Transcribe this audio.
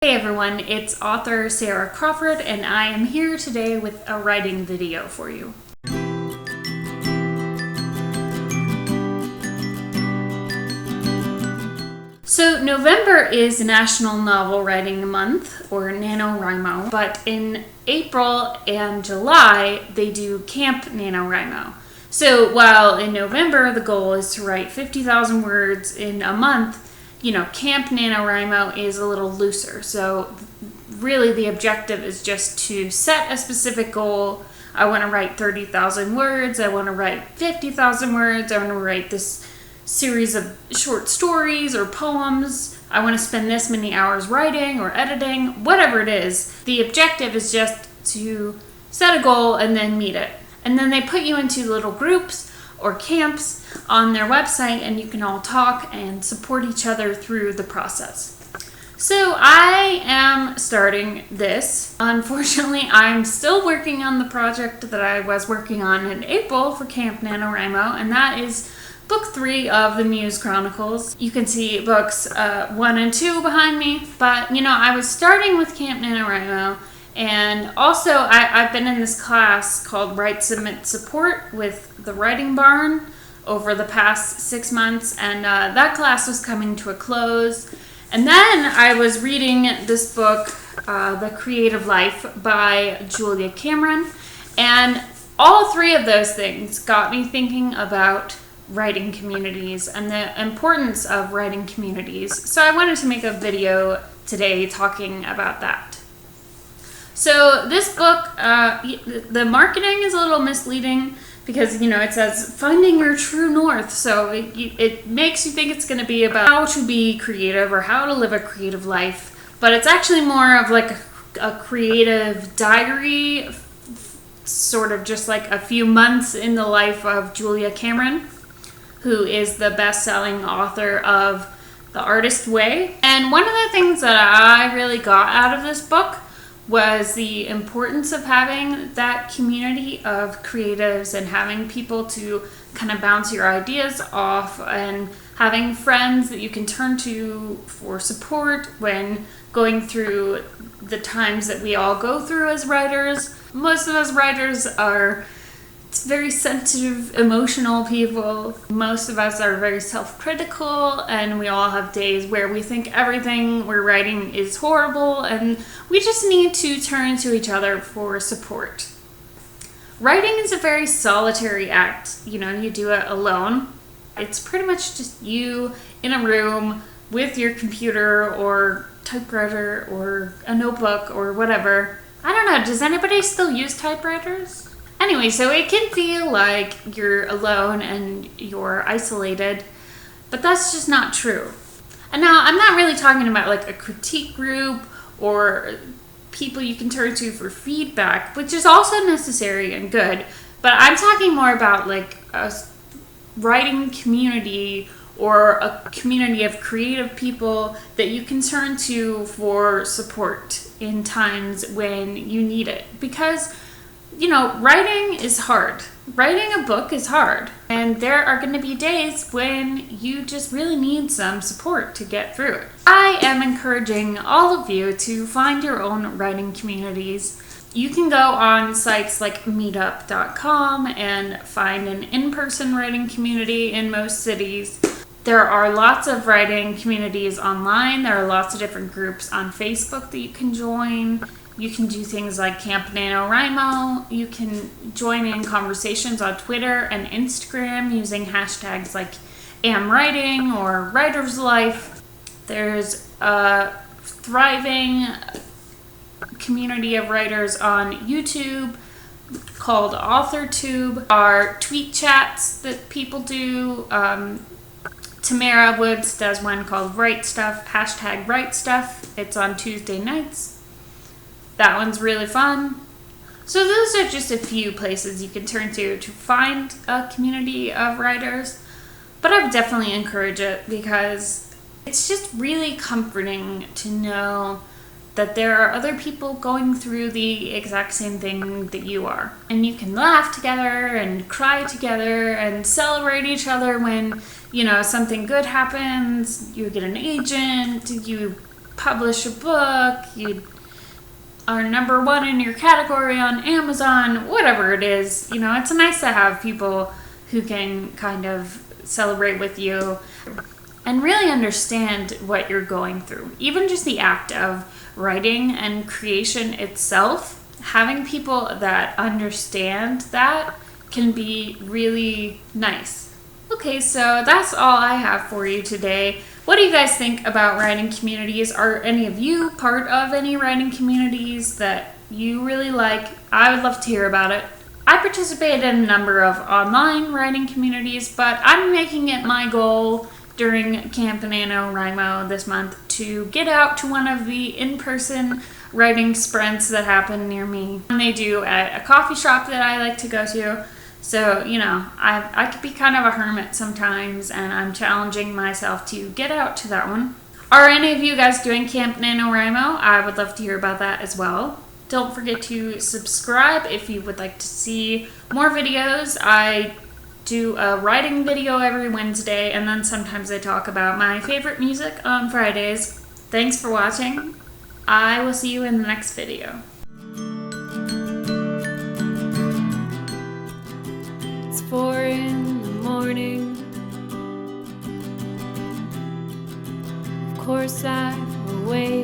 Hey everyone, it's author Sarah Crawford, and I am here today with a writing video for you. So November is National Novel Writing Month, or NaNoWriMo, but in April and July they do Camp NaNoWriMo. So while in November the goal is to write 50,000 words in a month, Camp NaNoWriMo is a little looser. So really the objective is just to set a specific goal. I want to write 30,000 words. I want to write 50,000 words. I want to write this series of short stories or poems. I want to spend this many hours writing or editing, whatever it is. The objective is just to set a goal and then meet it. And then they put you into little groups or camps on their website, and you can all talk and support each other through the process. So I am starting this. Unfortunately, I'm still working on the project that I was working on in April for Camp NaNoWriMo, and that is book 3 of the Muse Chronicles. You can see books 1 and 2 behind me, but I was starting with Camp NaNoWriMo. And also, I've been in this class called Write, Submit, Support with the Writing Barn over the past 6 months, and that class was coming to a close. And then I was reading this book, The Creative Life by Julia Cameron, and all 3 of those things got me thinking about writing communities and the importance of writing communities. So I wanted to make a video today talking about that. So this book, the marketing is a little misleading because, it says finding your true north. So it makes you think it's going to be about how to be creative or how to live a creative life. But it's actually more of like a creative diary, sort of just like a few months in the life of Julia Cameron, who is the best-selling author of The Artist Way. And one of the things that I really got out of this book was the importance of having that community of creatives and having people to kind of bounce your ideas off and having friends that you can turn to for support when going through the times that we all go through as writers. Most of us writers are very sensitive, emotional people. Most of us are very self-critical, and we all have days where we think everything we're writing is horrible, and we just need to turn to each other for support. Writing is a very solitary act. You do it alone. It's pretty much just you in a room with your computer or typewriter or a notebook or whatever. I don't know, does anybody still use typewriters? Anyway, so it can feel like you're alone and you're isolated, but that's just not true. And now, I'm not really talking about like a critique group or people you can turn to for feedback, which is also necessary and good, but I'm talking more about like a writing community or a community of creative people that you can turn to for support in times when you need it. Because writing is hard. Writing a book is hard. And there are going to be days when you just really need some support to get through it. I am encouraging all of you to find your own writing communities. You can go on sites like meetup.com and find an in-person writing community in most cities. There are lots of writing communities online. There are lots of different groups on Facebook that you can join. You can do things like Camp NaNoWriMo. You can join in conversations on Twitter and Instagram using hashtags like #amwriting or Writer's Life. There's a thriving community of writers on YouTube called authortube. There are tweet chats that people do. Tamara Woods does one called Write Stuff, #WriteStuff. It's on Tuesday nights. That one's really fun. So those are just a few places you can turn to find a community of writers. But I would definitely encourage it because it's just really comforting to know that there are other people going through the exact same thing that you are. And you can laugh together and cry together and celebrate each other when, something good happens. You get an agent, you publish a book, you are number one in your category on Amazon, whatever it is, you know, it's nice to have people who can kind of celebrate with you and really understand what you're going through. Even just the act of writing and creation itself, having people that understand that can be really nice. Okay, so that's all I have for you today. What do you guys think about writing communities? Are any of you part of any writing communities that you really like? I would love to hear about it. I participate in a number of online writing communities, but I'm making it my goal during Camp NaNoWriMo this month to get out to one of the in-person writing sprints that happen near me. And they do at a coffee shop that I like to go to. So, you know, I could be kind of a hermit sometimes, and I'm challenging myself to get out to that one. Are any of you guys doing Camp NaNoWriMo? I would love to hear about that as well. Don't forget to subscribe if you would like to see more videos. I do a writing video every Wednesday, and then sometimes I talk about my favorite music on Fridays. Thanks for watching. I will see you in the next video. It's 4 in the morning. Of course I'm awake.